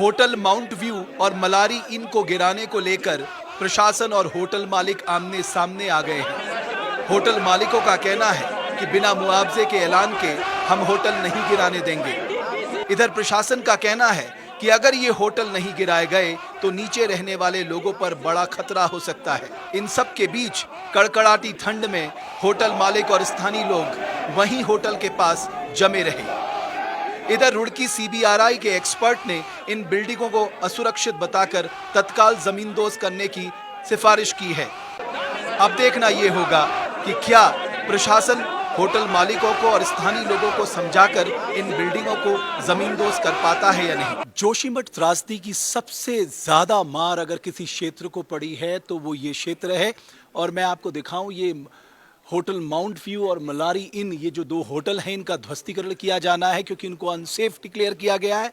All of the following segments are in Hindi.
होटल माउंट व्यू और मलारी इन को गिराने को लेकर प्रशासन और होटल मालिक आमने सामने आ गए हैं। होटल मालिकों का कहना है कि बिना मुआवजे के ऐलान के हम होटल नहीं गिराने देंगे। इधर प्रशासन का कहना है कि अगर ये होटल नहीं गिराए गए तो नीचे रहने वाले लोगों पर बड़ा खतरा हो सकता है। इन सब के बीच कड़कड़ाती ठंड में होटल मालिक और स्थानीय लोग वहीं होटल के पास जमे रहे। इधर रुड़की सीबीआरआई के एक्सपर्ट ने इन बिल्डिंगों को असुरक्षित बताकर तत्काल जमींदोज करने की सिफारिश की है। अब देखना यह होगा कि क्या प्रशासन होटल मालिकों को और स्थानीय लोगों को समझाकर इन बिल्डिंगों को जमींदोज कर पाता है या नहीं। जोशीमठ त्रासदी की सबसे ज्यादा मार अगर किसी क्षेत्र को पड़ी है तो वो ये क्षेत्र है। और मैं आपको दिखाऊं, ये होटल माउंट व्यू और मलारी इन, ये जो दो होटल हैं, इनका ध्वस्तीकरण किया जाना है क्योंकि इनको अनसेफ डिक्लेयर किया गया है।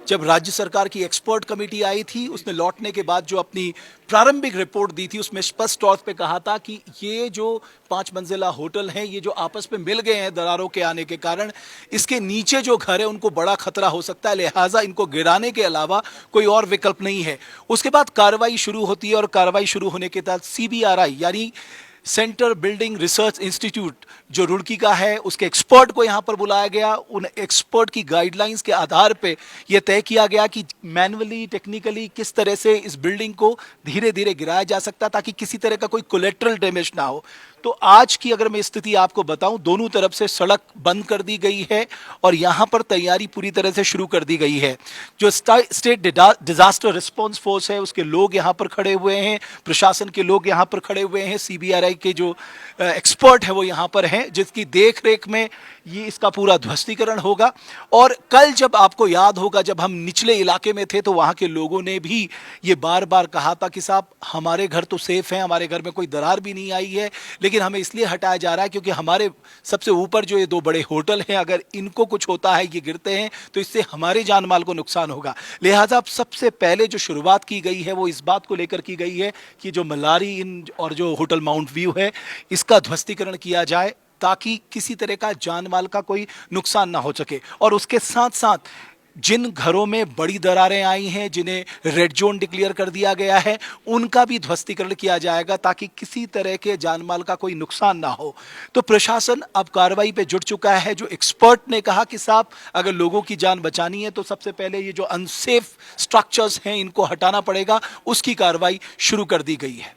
जब राज्य सरकार की एक्सपर्ट कमेटी आई थी, उसने लौटने के बाद जो अपनी प्रारंभिक रिपोर्ट दी थी, उसमें स्पष्ट तौर पे कहा था कि ये जो 5 मंजिला होटल हैं, ये जो आपस में मिल गए हैं दरारों के आने के कारण, इसके नीचे जो घर है उनको बड़ा खतरा हो सकता है, लिहाजा इनको गिराने के अलावा कोई और विकल्प नहीं है। उसके बाद कार्रवाई शुरू होती है और कार्रवाई शुरू होने के बाद सीबीआरआई यानी सेंटर बिल्डिंग रिसर्च इंस्टीट्यूट जो रुड़की का है, उसके एक्सपर्ट को यहां पर बुलाया गया। उन एक्सपर्ट की गाइडलाइंस के आधार पे यह तय किया गया कि मैन्युअली टेक्निकली किस तरह से इस बिल्डिंग को धीरे धीरे गिराया जा सकता ताकि किसी तरह का कोई कोलेट्रल डैमेज ना हो। तो आज की अगर मैं स्थिति आपको बताऊं, दोनों तरफ से सड़क बंद कर दी गई है और यहां पर तैयारी पूरी तरह से शुरू कर दी गई है। जो स्टेट डिजास्टर रिस्पांस फोर्स है, उसके लोग यहां पर खड़े हुए हैं, प्रशासन के लोग यहां पर खड़े हुए हैं, सीबीआरआई के जो एक्सपर्ट है वो यहां पर हैं, जिसकी देखरेख में ये इसका पूरा ध्वस्तीकरण होगा। और कल जब आपको याद होगा, जब हम निचले इलाके में थे तो वहां के लोगों ने भी ये बार बार कहा था कि साहब हमारे घर तो सेफ हैं, हमारे घर में कोई दरार भी नहीं आई है, लेकिन हमें इसलिए हटाया जा रहा है क्योंकि हमारे सबसे ऊपर जो ये 2 बड़े होटल हैं, अगर इनको कुछ होता है, ये गिरते हैं, तो इससे हमारे जान माल को नुकसान होगा। लिहाजा अब सबसे पहले जो शुरुआत की गई है वो इस बात को लेकर की गई है कि जो मलारी इन और जो होटल माउंट व्यू है, इसका ध्वस्तीकरण किया जाए ताकि किसी तरह का जान माल का कोई नुकसान ना हो सके। और उसके साथ साथ जिन घरों में बड़ी दरारें आई हैं, जिन्हें रेड जोन डिक्लेयर कर दिया गया है, उनका भी ध्वस्तीकरण किया जाएगा ताकि किसी तरह के जानमाल का कोई नुकसान ना हो। तो प्रशासन अब कार्रवाई पे जुट चुका है। जो एक्सपर्ट ने कहा कि साहब अगर लोगों की जान बचानी है तो सबसे पहले ये जो अनसेफ स्ट्रक्चर्स हैं इनको हटाना पड़ेगा, उसकी कार्रवाई शुरू कर दी गई है।